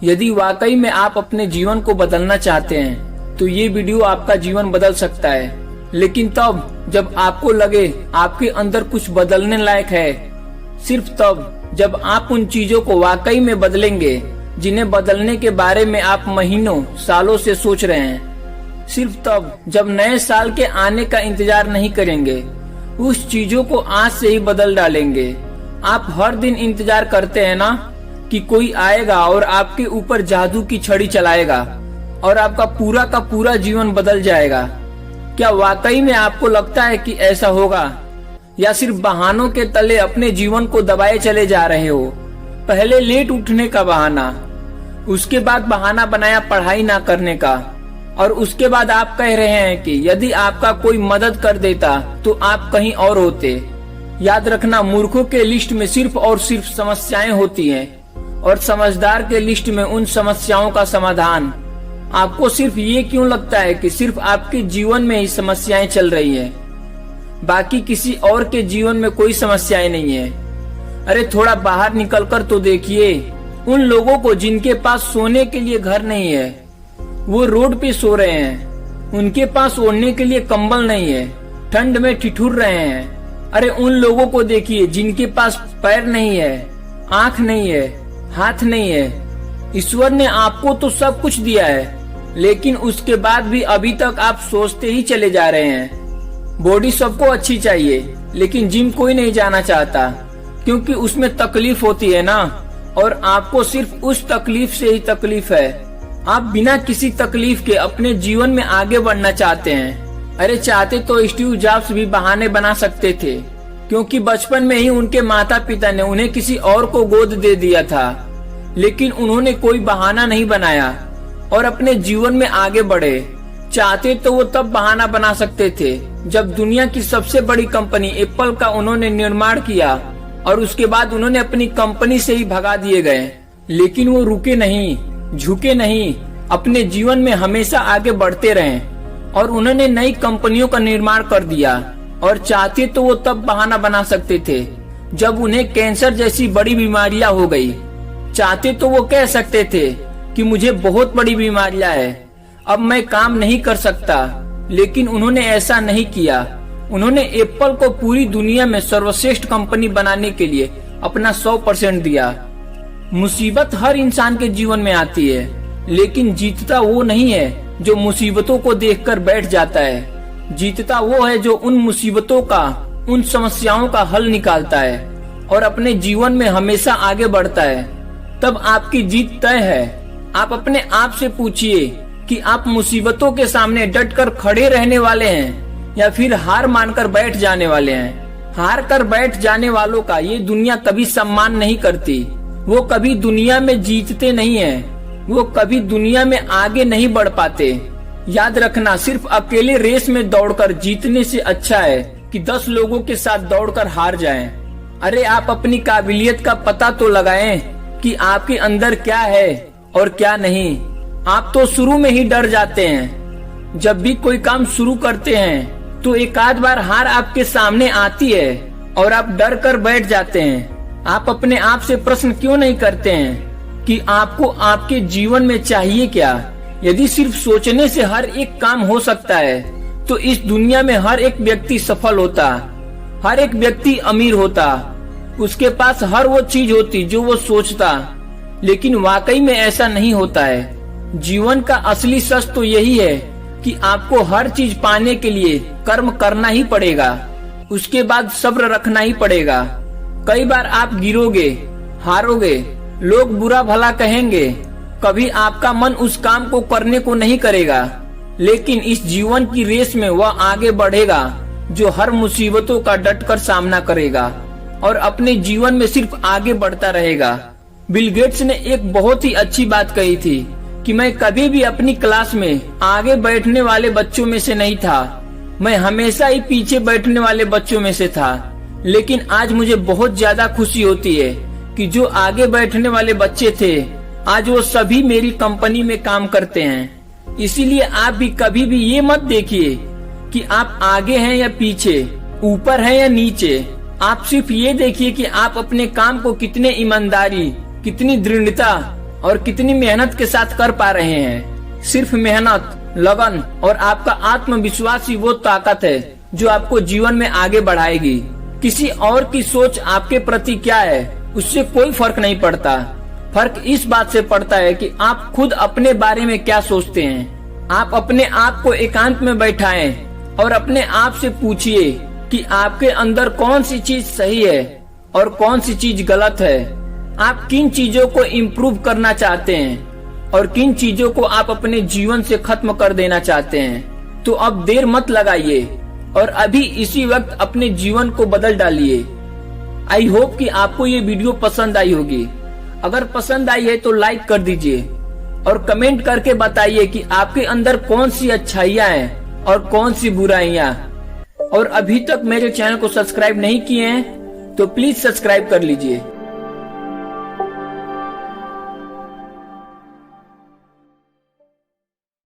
यदि वाकई में आप अपने जीवन को बदलना चाहते हैं तो ये वीडियो आपका जीवन बदल सकता है। लेकिन तब जब आपको लगे आपके अंदर कुछ बदलने लायक है, सिर्फ तब जब आप उन चीजों को वाकई में बदलेंगे जिन्हें बदलने के बारे में आप महीनों सालों से सोच रहे हैं। सिर्फ तब जब नए साल के आने का इंतजार नहीं करेंगे, उस चीजों को आज से ही बदल डालेंगे। आप हर दिन इंतजार करते हैं ना कि कोई आएगा और आपके ऊपर जादू की छड़ी चलाएगा और आपका पूरा का पूरा जीवन बदल जाएगा। क्या वाकई में आपको लगता है कि ऐसा होगा, या सिर्फ बहानों के तले अपने जीवन को दबाए चले जा रहे हो? पहले लेट उठने का बहाना, उसके बाद बहाना बनाया पढ़ाई ना करने का, और उसके बाद आप कह रहे हैं कि यदि आपका कोई मदद कर देता तो आप कहीं और होते। याद रखना, मूर्खों के लिस्ट में सिर्फ और सिर्फ समस्याएं होती हैं और समझदार के लिस्ट में उन समस्याओं का समाधान। आपको सिर्फ ये क्यों लगता है कि सिर्फ आपके जीवन में ही समस्याएं चल रही हैं, बाकी किसी और के जीवन में कोई समस्याएं नहीं है? अरे थोड़ा बाहर निकलकर तो देखिए उन लोगों को जिनके पास सोने के लिए घर नहीं है, वो रोड पे सो रहे हैं। उनके पास ओढ़ने के लिए कंबल नहीं है, ठंड में ठिठुर रहे हैं। अरे उन लोगों को देखिए जिनके पास पैर नहीं है, आंख नहीं है, हाथ नहीं है। ईश्वर ने आपको तो सब कुछ दिया है, लेकिन उसके बाद भी अभी तक आप सोचते ही चले जा रहे हैं। बॉडी सबको अच्छी चाहिए, लेकिन जिम कोई नहीं जाना चाहता, क्योंकि उसमें तकलीफ होती है ना, और आपको सिर्फ उस तकलीफ से ही तकलीफ है। आप बिना किसी तकलीफ के अपने जीवन में आगे बढ़ना चाहते हैं। अरे चाहते तो स्टीव जॉब्स भी बहाने बना सकते थे, क्योंकि बचपन में ही उनके माता पिता ने उन्हें किसी और को गोद दे दिया था, लेकिन उन्होंने कोई बहाना नहीं बनाया और अपने जीवन में आगे बढ़े। चाहते तो वो तब बहाना बना सकते थे जब दुनिया की सबसे बड़ी कंपनी एप्पल का उन्होंने निर्माण किया और उसके बाद उन्होंने अपनी कंपनी से ही भगा दिए गए। लेकिन वो रुके नहीं, झुके नहीं, अपने जीवन में हमेशा आगे बढ़ते रहे और उन्होंने नई कंपनियों का निर्माण कर दिया। और चाहते तो वो तब बहाना बना सकते थे जब उन्हें कैंसर जैसी बड़ी बीमारियां हो गई। चाहते तो वो कह सकते थे कि मुझे बहुत बड़ी बीमारियां है, अब मैं काम नहीं कर सकता, लेकिन उन्होंने ऐसा नहीं किया। उन्होंने एप्पल को पूरी दुनिया में सर्वश्रेष्ठ कंपनी बनाने के लिए अपना 100% दिया। मुसीबत हर इंसान के जीवन में आती है, लेकिन जीतता वो नहीं है जो मुसीबतों को देखकर बैठ जाता है। जीतता वो है जो उन मुसीबतों का, उन समस्याओं का हल निकालता है और अपने जीवन में हमेशा आगे बढ़ता है। तब आपकी जीत तय है। आप अपने आप से पूछिए कि आप मुसीबतों के सामने डटकर खड़े रहने वाले हैं या फिर हार मानकर बैठ जाने वाले हैं। हार कर बैठ जाने वालों का ये दुनिया कभी सम्मान नहीं करती। वो कभी दुनिया में जीतते नहीं हैं, वो कभी दुनिया में आगे नहीं बढ़ पाते। याद रखना, सिर्फ अकेले रेस में दौड़कर जीतने से अच्छा है कि 10 लोगों के साथ दौड़कर हार जाएं। अरे आप अपनी काबिलियत का पता तो लगाएं कि आपके अंदर क्या है और क्या नहीं। आप तो शुरू में ही डर जाते हैं। जब भी कोई काम शुरू करते हैं तो एक आध बार हार आपके सामने आती है और आप डर कर बैठ जाते हैं। आप अपने आप से प्रश्न क्यों नहीं करते हैं कि आपको आपके जीवन में चाहिए क्या? यदि सिर्फ सोचने से हर एक काम हो सकता है तो इस दुनिया में हर एक व्यक्ति सफल होता, हर एक व्यक्ति अमीर होता, उसके पास हर वो चीज होती जो वो सोचता। लेकिन वाकई में ऐसा नहीं होता है। जीवन का असली सच तो यही है कि आपको हर चीज पाने के लिए कर्म करना ही पड़ेगा, उसके बाद सब्र रखना ही पड़ेगा। कई बार आप गिरोगे, हारोगे, लोग बुरा भला कहेंगे, कभी आपका मन उस काम को करने को नहीं करेगा, लेकिन इस जीवन की रेस में वह आगे बढ़ेगा जो हर मुसीबतों का डटकर सामना करेगा और अपने जीवन में सिर्फ आगे बढ़ता रहेगा। बिल गेट्स ने एक बहुत ही अच्छी बात कही थी कि मैं कभी भी अपनी क्लास में आगे बैठने वाले बच्चों में से नहीं था, मैं हमेशा ही पीछे बैठने वाले बच्चों में से था। लेकिन आज मुझे बहुत ज्यादा खुशी होती है कि जो आगे बैठने वाले बच्चे थे आज वो सभी मेरी कंपनी में काम करते हैं। इसीलिए आप भी कभी भी ये मत देखिए कि आप आगे हैं या पीछे, ऊपर हैं या नीचे। आप सिर्फ ये देखिए कि आप अपने काम को कितने ईमानदारी, कितनी दृढ़ता और कितनी मेहनत के साथ कर पा रहे हैं। सिर्फ मेहनत, लगन और आपका आत्मविश्वास ही वो ताकत है जो आपको जीवन में आगे बढ़ाएगी। किसी और की सोच आपके प्रति क्या है उससे कोई फर्क नहीं पड़ता। फर्क इस बात से पड़ता है कि आप खुद अपने बारे में क्या सोचते हैं। आप अपने आप को एकांत में बैठाएं और अपने आप से पूछिए कि आपके अंदर कौन सी चीज सही है और कौन सी चीज गलत है। आप किन चीजों को इम्प्रूव करना चाहते हैं और किन चीजों को आप अपने जीवन से खत्म कर देना चाहते हैं। तो अब देर मत लगाइए और अभी इसी वक्त अपने जीवन को बदल डालिए। आई होप कि आपको ये वीडियो पसंद आई होगी। अगर पसंद आई है तो लाइक कर दीजिए और कमेंट करके बताइए कि आपके अंदर कौन सी अच्छाइयाँ हैं और कौन सी बुराइयाँ। और अभी तक मेरे चैनल को सब्सक्राइब नहीं किए हैं तो प्लीज सब्सक्राइब कर लीजिए।